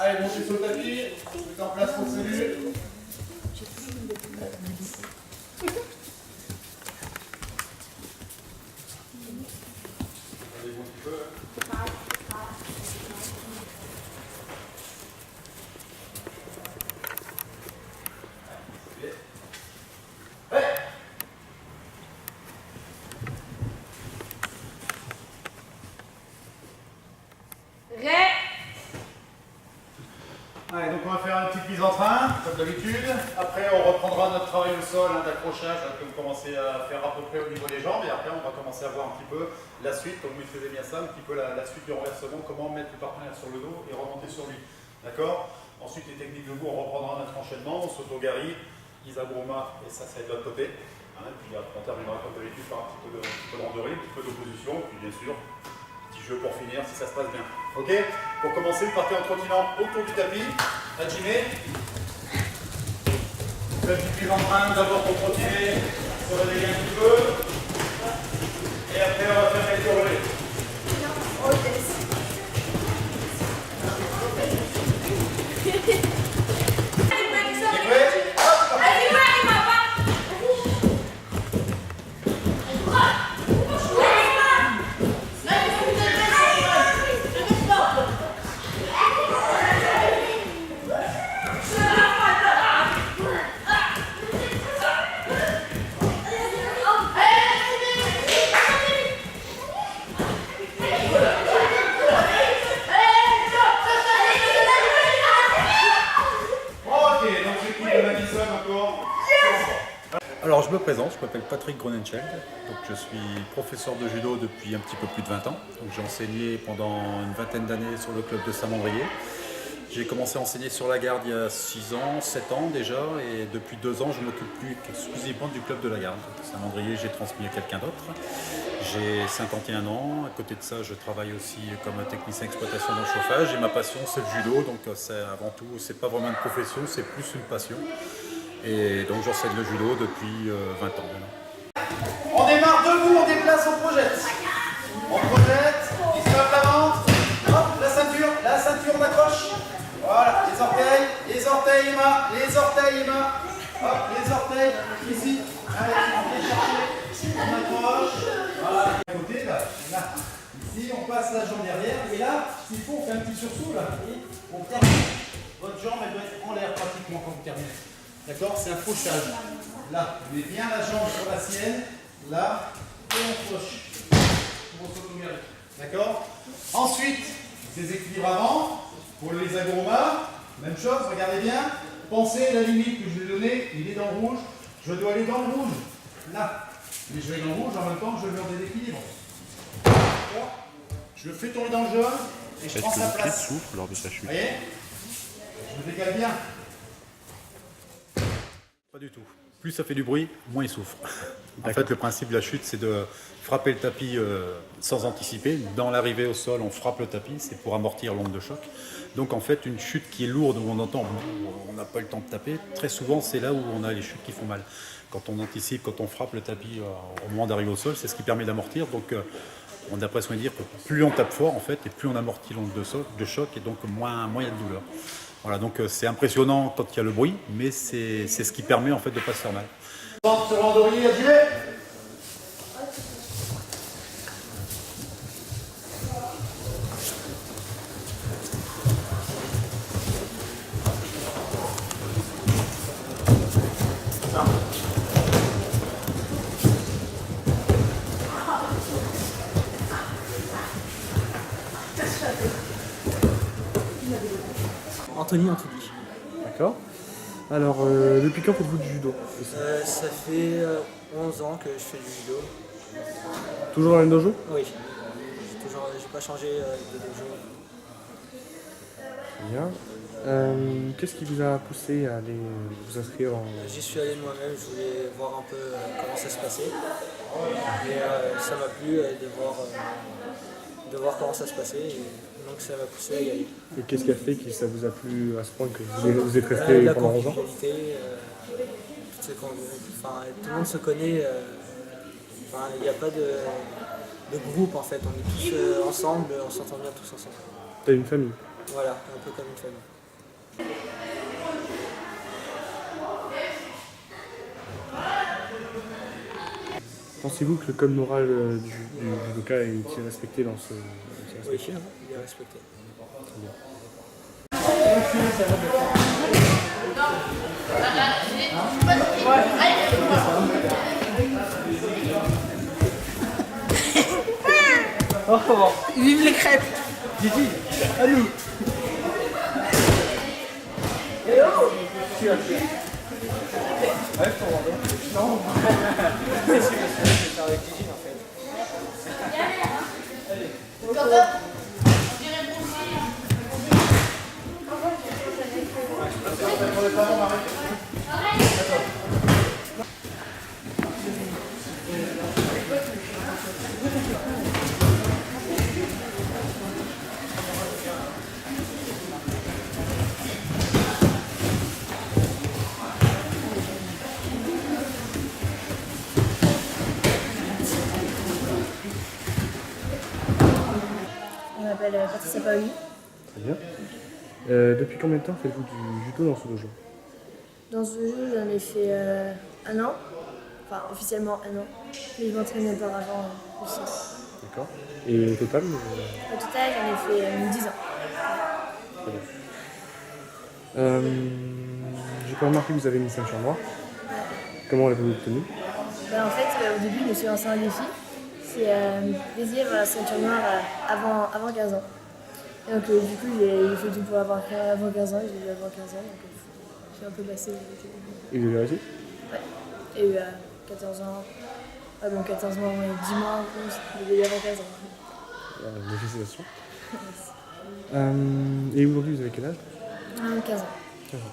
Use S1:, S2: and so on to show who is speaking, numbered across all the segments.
S1: Allez, montez sur le tapis. Mettez en place votre cellule. Allez, un petit peu. Allez, donc on va faire une petite mise en train, comme d'habitude. Après, on reprendra notre travail au sol d'accrochage que vous commencez à faire à peu près au niveau des jambes. Et après, on va commencer à voir un petit peu la suite, comme vous faisiez bien ça, un petit peu la suite du renversement, comment mettre le partenaire sur le dos et remonter sur lui. D'accord? Ensuite, les techniques de vous, on reprendra notre enchaînement, on s'auto-garie, Isaguruma, et ça va être de l'autre côté. Hein, puis après, on terminera comme d'habitude par un petit peu de randonnée, un petit peu d'opposition, puis bien sûr, petit jeu pour finir si ça se passe bien. Ok? Pour commencer, vous partez en trottinant autour du tapis, Hajime. Faites une prise en train d'abord pour trottiner, se réveiller un petit peu. Et après, on va faire quelques relais. Alors je me présente, je m'appelle Patrick Gronenscheld, donc je suis professeur de judo depuis un petit peu plus de 20 ans. Donc j'ai enseigné pendant une vingtaine d'années sur le club de Saint-Mandrier. J'ai commencé à enseigner sur la Garde il y a 6 ans, 7 ans déjà, et depuis 2 ans je m'occupe plus exclusivement du club de la Garde. Saint-Mandrier, j'ai transmis à quelqu'un d'autre. J'ai 51 ans, à côté de ça je travaille aussi comme technicien d'exploitation dans le chauffage, et ma passion c'est le judo, donc avant tout c'est pas vraiment une profession, c'est plus une passion. Et donc j'enseigne le judo depuis 20 ans maintenant. On démarre debout, on déplace, on projette. On projette, il se tape l'avant, hop, la ceinture on accroche. Voilà, les orteils, Emma, hop, les orteils, ici. Allez, on vient chercher, on accroche. Voilà, à côté, là, ici, on passe la jambe derrière, et là, s'il faut, on fait un petit sursaut, là, et on termine. Votre jambe, elle doit être en l'air pratiquement quand vous terminez. D'accord? C'est un fauchage. Là, vous mettez bien la jambe sur la sienne. Là, et on fauche. On s'auto-garie. D'accord? Ensuite, déséquilibre avant. Pour les Isaguruma, même chose, regardez bien. Pensez à la limite que je vais donner. Il est dans le rouge. Je dois aller dans le rouge. Là. Mais je vais dans le rouge en même temps que je vais en déséquilibre. Je le fais tomber dans le jaune. Et je prends sa place.
S2: Souffle lors de sa chute.
S1: Vous voyez? Je me décale bien. Pas du tout. Plus ça fait du bruit, moins il souffre. En fait, le principe de la chute, c'est de frapper le tapis sans anticiper. Dans l'arrivée au sol, on frappe le tapis, c'est pour amortir l'onde de choc. Donc en fait, une chute qui est lourde, où on entend, on n'a pas le temps de taper, très souvent, c'est là où on a les chutes qui font mal. Quand on anticipe, quand on frappe le tapis au moment d'arriver au sol, c'est ce qui permet d'amortir. Donc on a l'impression de dire que plus on tape fort, en fait, et plus on amortit l'onde de choc, et donc moins il y a de douleur. Voilà, donc c'est impressionnant quand il y a le bruit, mais c'est ce qui permet en fait de ne pas se faire mal. Sur le randonnée, Hajime.
S3: Anthony Antouli.
S2: D'accord. Alors, depuis quand faites-vous du judo?
S3: Ça fait 11 ans que je fais du judo.
S2: Toujours dans le dojo?
S3: Oui. J'ai pas changé de dojo.
S2: Bien. Qu'est-ce qui vous a poussé à aller vous inscrire en...
S3: J'y suis allé de moi-même, je voulais voir un peu comment ça se passait. Et ça m'a plu de voir comment ça se passait. Et donc ça m'a poussé à y aller.
S2: Et qu'est-ce qui a fait que ça vous a plu à ce point que vous êtes resté
S3: La
S2: pendant 11 ans?
S3: convivialité, tout le monde se connaît. Il n'y a pas de groupe en fait, on est tous ensemble, on s'entend bien tous ensemble.
S2: T'as une famille?
S3: Voilà, un peu comme une famille.
S2: Pensez-vous que le code moral du judoka est respecté dans ce...
S3: Oui, il est respecté.
S2: Très bien.
S4: Vive les crêpes!
S3: Didi, à nous. Non. C'est sûr, c'est avec Gigi en fait.
S5: Je m'appelle Patricia Paoli.
S2: Très bien. Depuis combien de temps faites-vous du judo dans ce dojo?
S5: Dans ce jeu, j'en ai fait un an, enfin officiellement un an, mais je m'entraînais auparavant aussi.
S2: D'accord. Et au total
S5: Au total, j'en ai fait 10 ans.
S2: Très bien. J'ai pas remarqué que vous avez une ceinture noire. Comment l'avez-vous obtenue?
S5: En fait, au début, je me suis lancé un défi. C'est plaisir à la ceinture noire avant 15 ans. Et donc, du coup, j'ai fait tout pour avoir avant 15 ans, j'ai eu avant 15 ans, donc j'ai un peu passé.
S2: Et vous avez réussi?
S5: Ouais. J'ai eu 14 ans, 14 mois, 10 mois, j'ai eu avant 15 ans.
S2: Félicitations. Et aujourd'hui, vous avez quel âge?
S5: 15 ans.
S2: 15 ans.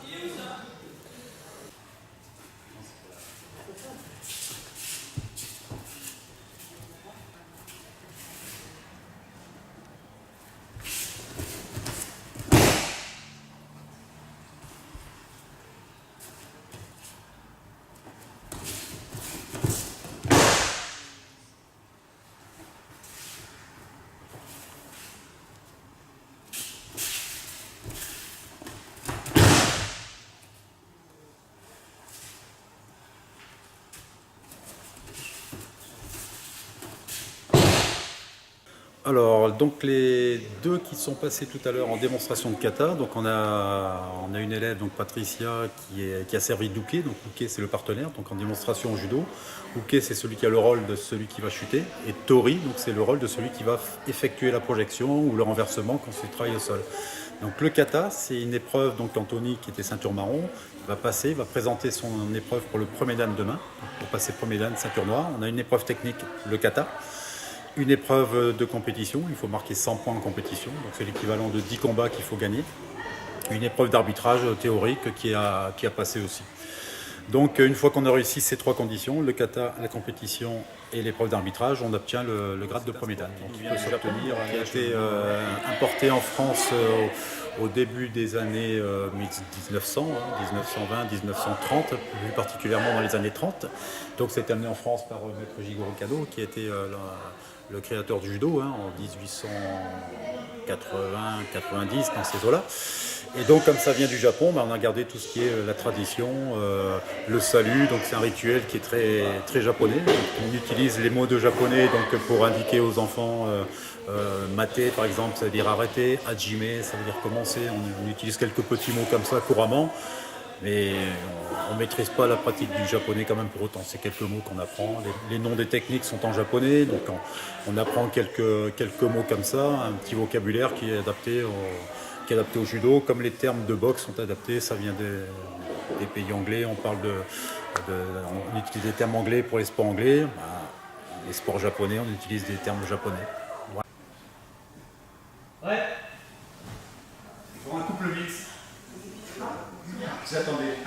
S1: Alors, donc les deux qui sont passés tout à l'heure en démonstration de kata, donc on a une élève, donc Patricia, qui a servi d'uke, donc uke c'est le partenaire, donc en démonstration au judo. Uke c'est celui qui a le rôle de celui qui va chuter, et tori, donc c'est le rôle de celui qui va effectuer la projection ou le renversement quand c'est travail au sol. Donc le kata, c'est une épreuve, donc Anthony qui était ceinture marron, va passer, va présenter son épreuve pour le premier dan demain. Donc, pour passer premier dan, ceinture noire, on a une épreuve technique, le kata. Une épreuve de compétition, il faut marquer 100 points en compétition, donc c'est l'équivalent de 10 combats qu'il faut gagner. Une épreuve d'arbitrage théorique qui a passé aussi. Donc une fois qu'on a réussi ces trois conditions, le kata, la compétition et l'épreuve d'arbitrage, on obtient le grade de premier dan. Donc il peut s'obtenir, qui a été importé en France au début des années 1900, 1920, 1930, plus particulièrement dans les années 30. Donc c'est amené en France par maître Jigoro Kado, qui était le créateur du judo en 1880-90, dans ces eaux-là. Et donc comme ça vient du Japon, on a gardé tout ce qui est la tradition, le salut, donc c'est un rituel qui est très, très japonais. Donc, on utilise les mots de japonais donc, pour indiquer aux enfants mate par exemple, ça veut dire arrêter, hajime, ça veut dire commencer. On utilise quelques petits mots comme ça couramment, mais on ne maîtrise pas la pratique du japonais quand même pour autant. C'est quelques mots qu'on apprend. Les noms des techniques sont en japonais, donc on apprend quelques mots comme ça, un petit vocabulaire qui est adapté au judo, comme les termes de boxe sont adaptés, ça vient des pays anglais, on utilise des termes anglais pour les sports anglais, les sports japonais, on utilise des termes japonais. Ouais. Pour un couple mix. J'attendais.